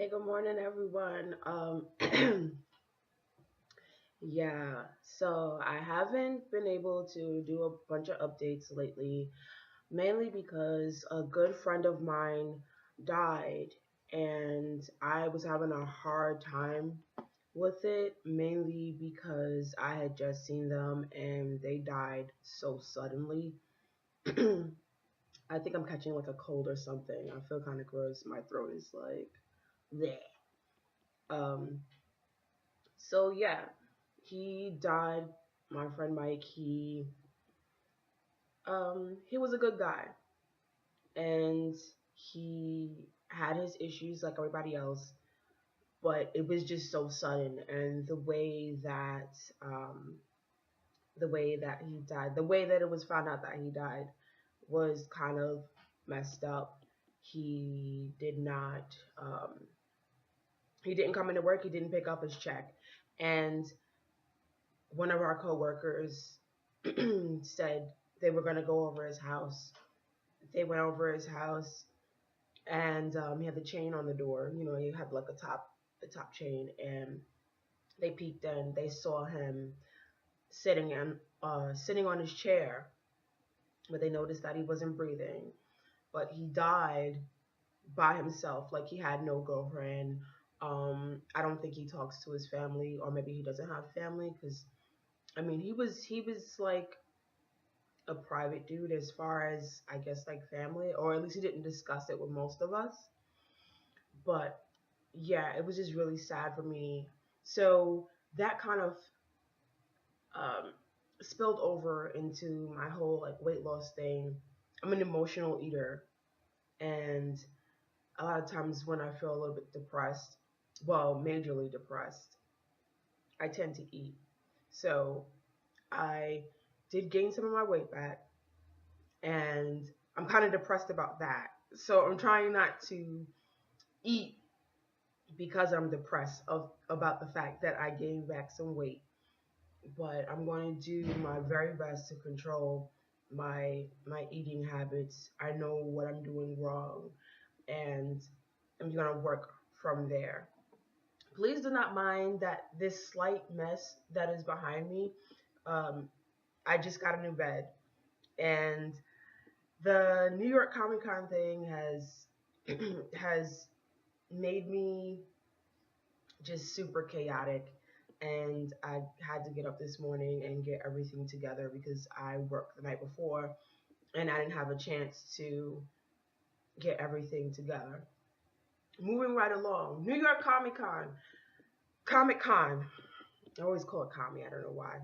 Hey, good morning, everyone. Yeah, so I haven't been able to do a bunch of updates lately, mainly because a good friend of mine died, and I was having a hard time with it, mainly because I had just seen them and they died so suddenly. I think I'm catching like a cold or something. I feel kind of gross. My throat is like, bleh. Um, So yeah, he died. My friend Mike, he was a good guy, and he had his issues like everybody else, but it was just so sudden, and the way that he died, the way that it was found out that he died was kind of messed up. He did not um he didn't come into work, he didn't pick up his check, and one of our coworkers said they were going to go over his house. They went over his house, and he had the chain on the door. You know, he had like a top chain, and they peeked in. They saw him sitting on his chair, but they noticed that he wasn't breathing. But he died by himself, like he had no girlfriend. I don't think he talks to his family, or maybe he doesn't have family, because I mean, he was like a private dude as far as I guess like family, or at least he didn't discuss it with most of us. But yeah, it was just really sad for me. So that kind of um, spilled over into my whole like weight loss thing. I'm an emotional eater, and a lot of times when I feel a little bit depressed, well, majorly depressed, I tend to eat. So I did gain some of my weight back, and I'm kind of depressed about that. So I'm trying not to eat because I'm depressed about the fact that I gained back some weight. But I'm going to do my very best to control my eating habits. I know what I'm doing wrong, and I'm going to work from there. Please do not mind that this slight mess that is behind me. Um, I just got a new bed, and the New York Comic Con thing has has made me just super chaotic, and I had to get up this morning and get everything together because I worked the night before and I didn't have a chance to get everything together. Moving right along, New York Comic Con. I always call it Comic. I don't know why.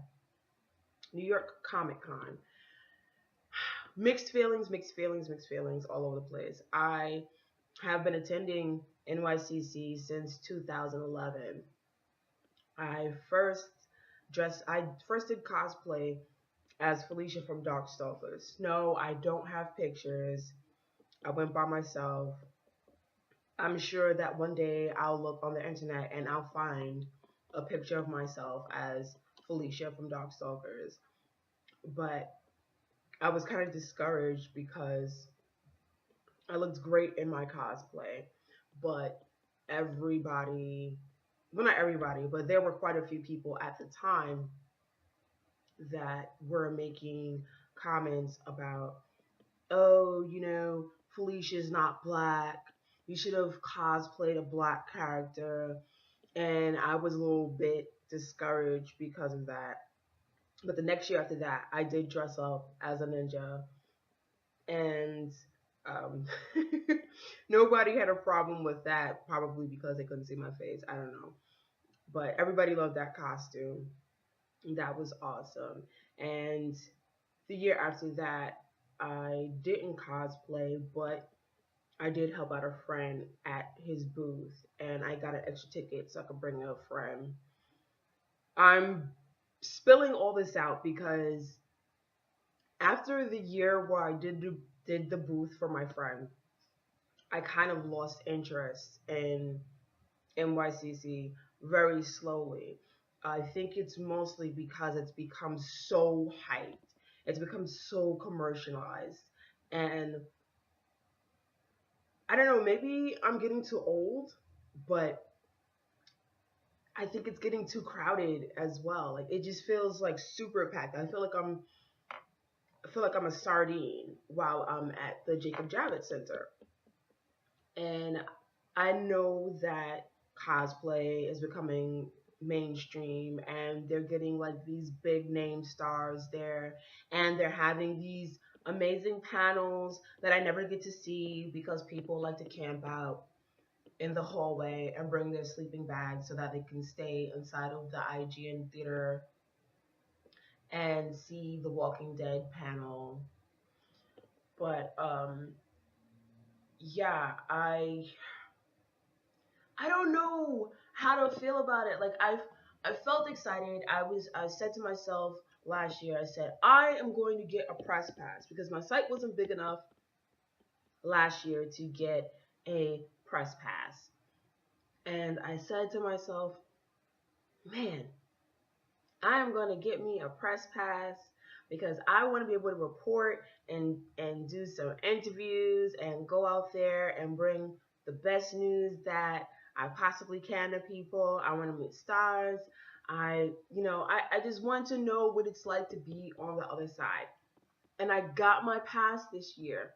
New York Comic Con. Mixed feelings, mixed feelings, mixed feelings all over the place. I have been attending NYCC since 2011. I first did cosplay as Felicia from Darkstalkers. No, I don't have pictures. I went by myself. I'm sure that one day I'll look on the internet and I'll find a picture of myself as Felicia from Darkstalkers. But I was kind of discouraged because I looked great in my cosplay, but everybody, well, not everybody, but there were quite a few people at the time that were making comments about, oh, Felicia's not black. You should have cosplayed a black character. And I was a little bit discouraged because of that. But the next year after that, I did dress up as a ninja. And um, nobody had a problem with that, probably because they couldn't see my face. I don't know. But everybody loved that costume. That was awesome. And the year after that, I didn't cosplay, but I did help out a friend at his booth, and I got an extra ticket so I could bring a friend. I'm spilling all this out because after the year where I did the booth for my friend, I kind of lost interest in NYCC very slowly. I think it's mostly because it's become so hyped. It's become so commercialized. And I don't know, maybe I'm getting too old, but I think it's getting too crowded as well. Like it just feels like super packed. I feel like I'm a sardine while I'm at the Jacob Javits Center. And I know that cosplay is becoming mainstream and they're getting like these big name stars there and they're having these amazing panels that I never get to see because people like to camp out in the hallway and bring their sleeping bags so that they can stay inside of the IGN theater and see the Walking Dead panel. But yeah, I don't know how to feel about it. Like I felt excited. I said to myself last year, I said I am going to get a press pass because my site wasn't big enough last year to get a press pass. And I said to myself, man, I am going to get me a press pass because I want to be able to report and do some interviews and go out there and bring the best news that I possibly can to people. I want to meet stars. I just want to know what it's like to be on the other side. And I got my pass this year,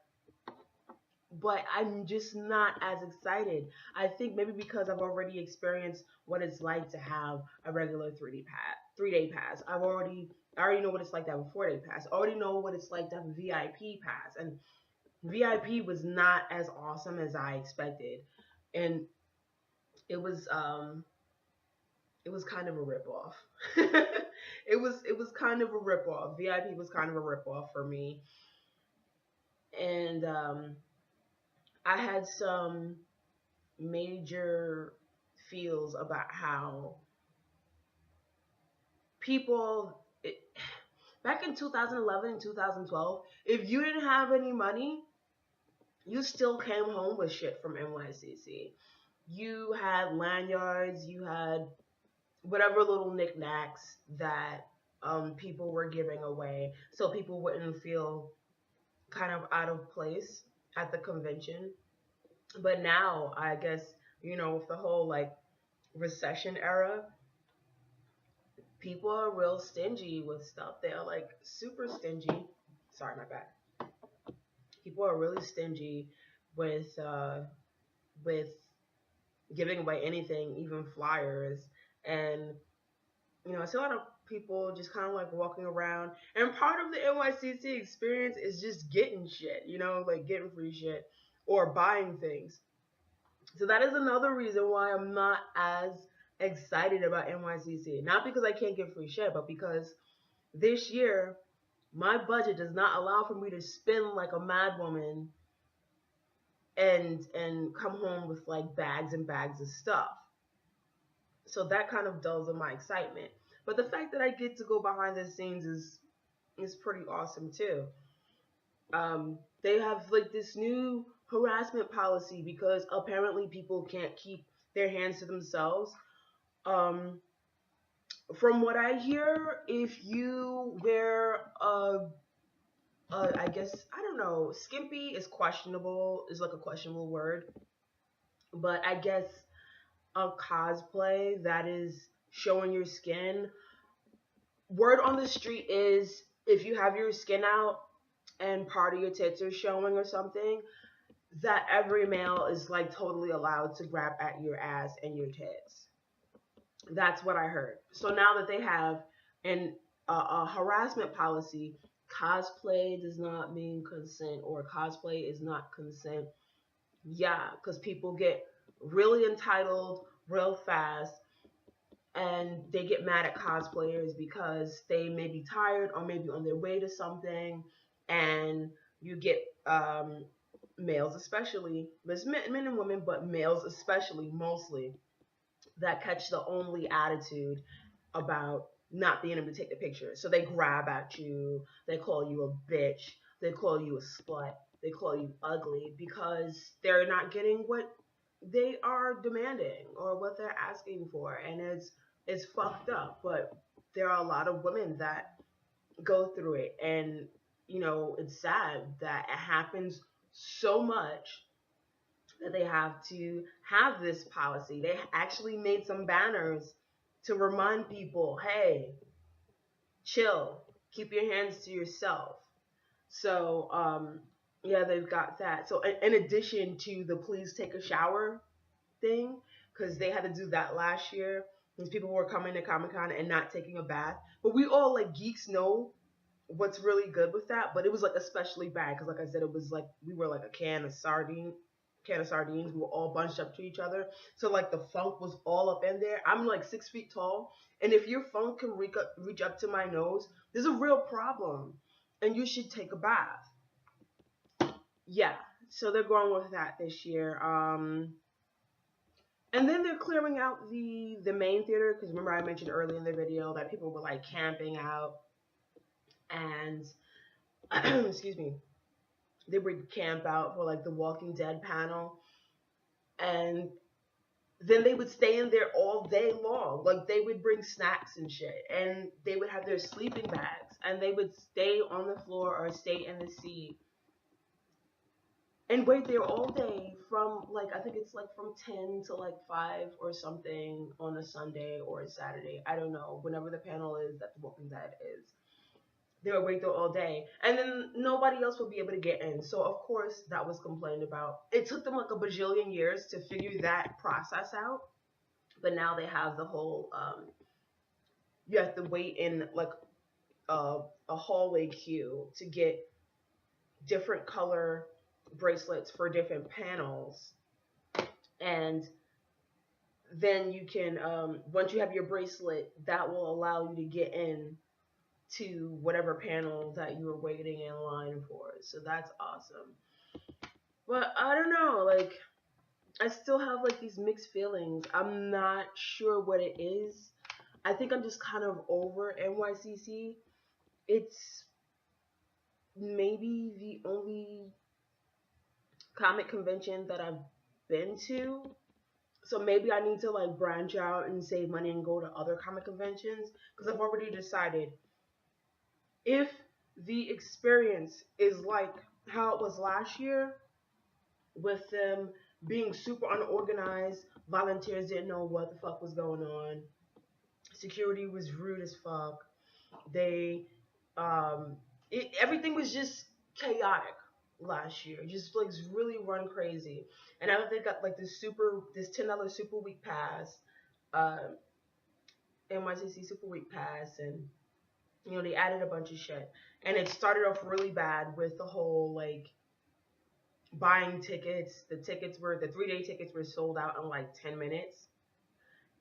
but I'm just not as excited. I think maybe because I've already experienced what it's like to have a regular 3-day pass. I already know what it's like to have a 4-day pass. I already know what it's like to have a VIP pass, and VIP was not as awesome as I expected, and it was um it was kind of a ripoff. It was kind of a ripoff. VIP was kind of a ripoff for me, and I had some major feels about how people back in 2011 and 2012, if you didn't have any money, you still came home with shit from NYCC. You had lanyards, you had whatever little knickknacks that people were giving away so people wouldn't feel kind of out of place at the convention. But now, I guess, with the whole like recession era, people are real stingy with stuff. They are like super stingy. Sorry, my bad. People are really stingy with giving away anything, even flyers. And I see a lot of people just kind of like walking around. And part of the NYCC experience is just getting shit, like getting free shit or buying things. So that is another reason why I'm not as excited about NYCC. Not because I can't get free shit, but because this year my budget does not allow for me to spend like a mad woman and come home with like bags and bags of stuff. So that kind of dulls in my excitement. But the fact that I get to go behind the scenes is pretty awesome too. They have like this new harassment policy because apparently people can't keep their hands to themselves. Um, from what I hear, if you wear I guess I don't know, skimpy is questionable, is like a questionable word, but I guess a cosplay that is showing your skin. Word on the street is if you have your skin out and part of your tits are showing or something, that every male is like totally allowed to grab at your ass and your tits. That's what I heard. So now that they have a harassment policy, cosplay does not mean consent or cosplay is not consent. Yeah, because people get really entitled real fast and they get mad at cosplayers because they may be tired or maybe on their way to something, and you get males especially, there's men and women, but males especially mostly, that catch the only attitude about not being able to take the picture. So they grab at you, they call you a bitch, they call you a slut, they call you ugly because they're not getting what they are demanding or what they're asking for. And it's fucked up. But there are a lot of women that go through it, and it's sad that it happens so much that they have to have this policy. They actually made some banners to remind people, hey, chill, keep your hands to yourself. So, yeah, they've got that. So, in addition to the please take a shower thing, because they had to do that last year, because people were coming to Comic Con and not taking a bath. But we all, like, geeks know what's really good with that, but it was like especially bad because, like I said, it was like we were like a can of sardines. We were all bunched up to each other, so like the funk was all up in there. I'm like 6 feet tall, and if your funk can reach up to my nose, there's a real problem, and you should take a bath. Yeah, so they're going with that this year. And then they're clearing out the main theater because remember I mentioned earlier in the video that people were like camping out and excuse me, they would camp out for like the Walking Dead panel, and then they would stay in there all day long. Like they would bring snacks and shit, and they would have their sleeping bags, and they would stay on the floor or stay in the seat and wait there all day from like I think it's like from 10 to like 5 or something on a Sunday or a Saturday. I don't know. Whenever the panel is that the Walking Dead is. They would wait there all day, and then nobody else would be able to get in. So of course that was complained about. It took them like a bajillion years to figure that process out, but now they have the whole you have to wait in like a hallway queue to get different color bracelets for different panels, and then you can once you have your bracelet, that will allow you to get in to whatever panel that you were waiting in line for. So that's awesome. But I don't know, like I still have like these mixed feelings. I'm not sure what it is. I think I'm just kind of over NYCC. It's maybe the only comic convention that I've been to. So maybe I need to like branch out and save money and go to other comic conventions because I've already decided if the experience is like how it was last year with them being super unorganized, volunteers didn't know what the fuck was going on, security was rude as fuck, they everything was just chaotic last year, just like really run crazy. And I think got like this $10 super week pass, uh, NYCC super week pass, and you know, they added a bunch of shit. And it started off really bad with the whole like buying tickets. The 3-day tickets were sold out in like 10 minutes.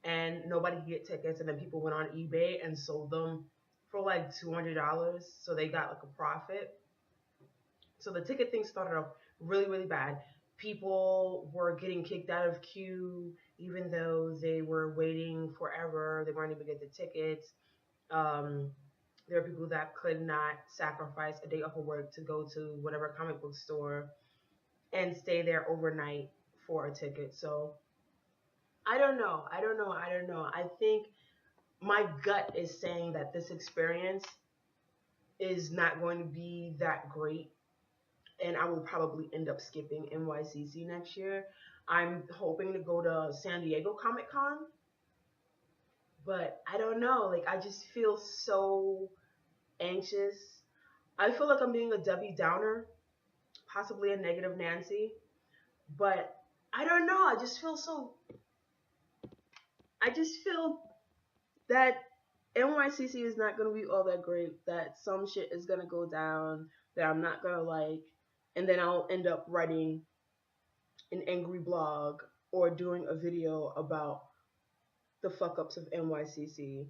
And nobody could get tickets. And then people went on eBay and sold them for like $200. So they got like a profit. So the ticket thing started off really, really bad. People were getting kicked out of queue even though they were waiting forever. They weren't able to get the tickets. Um, there are people that could not sacrifice a day off of work to go to whatever comic book store and stay there overnight for a ticket. So I don't know. I think my gut is saying that this experience is not going to be that great, and I will probably end up skipping NYCC next year. I'm hoping to go to San Diego Comic Con, but I don't know. Like, I just feel so anxious. I feel like I'm being a Debbie Downer, possibly a negative Nancy, but I don't know. I just feel that NYCC is not going to be all that great, that some shit is going to go down that I'm not going to like, and then I'll end up writing an angry blog or doing a video about the fuck ups of NYCC.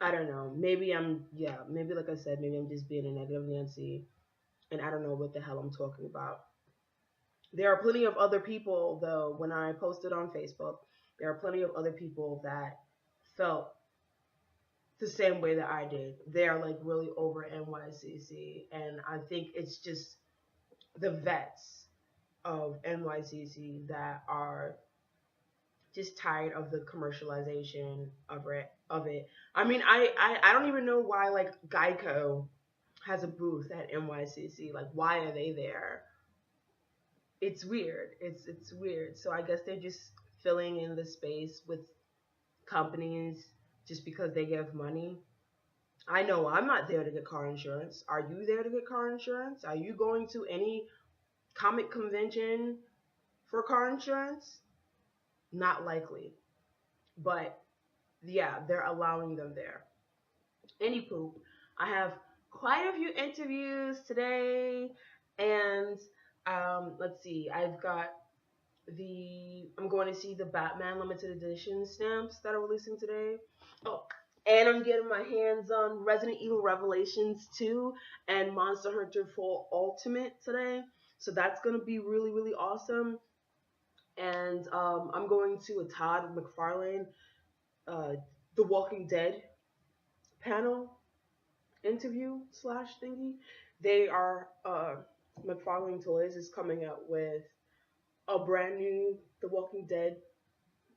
I don't know. Maybe like I said, maybe I'm just being a negative Nancy and I don't know what the hell I'm talking about. There are plenty of other people, though, when I posted on Facebook, there are plenty of other people that felt the same way that I did. They're like really over NYCC, and I think it's just the vets of NYCC that are just tired of the commercialization of it. I mean, I don't even know why like Geico has a booth at NYCC. Like, why are they there? it's weird. It's weird. So I guess they're just filling in the space with companies just because they give money. I know I'm not there to get car insurance. Are you there to get car insurance? Are you going to any comic convention for car insurance? Not likely. But yeah, they're allowing them there. Any poop. I have quite a few interviews today, and let's see. I'm going to see the Batman limited edition stamps that are releasing today. Oh, and I'm getting my hands on Resident Evil Revelations 2 and Monster Hunter 4 Ultimate today. So that's gonna be really really awesome. And I'm going to a Todd McFarlane, uh, The Walking Dead panel interview slash thingy. They are McFarlane Toys is coming out with a brand new The Walking Dead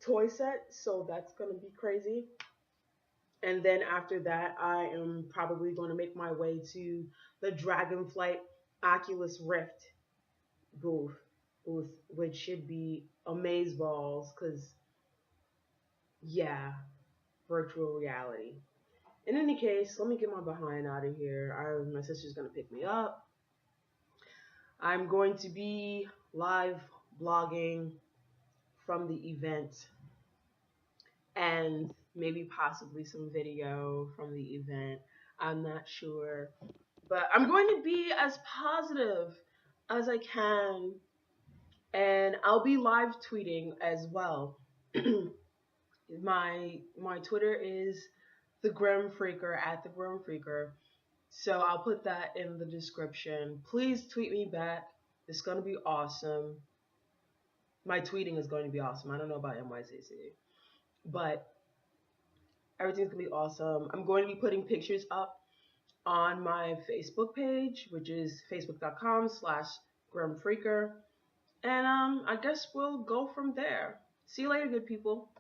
toy set, so that's gonna be crazy. And then after that, I am probably going to make my way to the Dragonflight Oculus Rift booth, which should be amazeballs, cause yeah, virtual reality. In any case, let me get my behind out of here. My sister's gonna pick me up. I'm going to be live blogging from the event and maybe possibly some video from the event. I'm not sure. But I'm going to be as positive as I can, and I'll be live tweeting as well. My Twitter is the Grim Phreaker at the Grim Phreaker. So I'll put that in the description. Please tweet me back. It's gonna be awesome. My tweeting is going to be awesome. I don't know about NYCC, but everything's gonna be awesome. I'm going to be putting pictures up on my Facebook page, which is facebook.com/GrimPhreaker. And I guess we'll go from there. See you later, good people.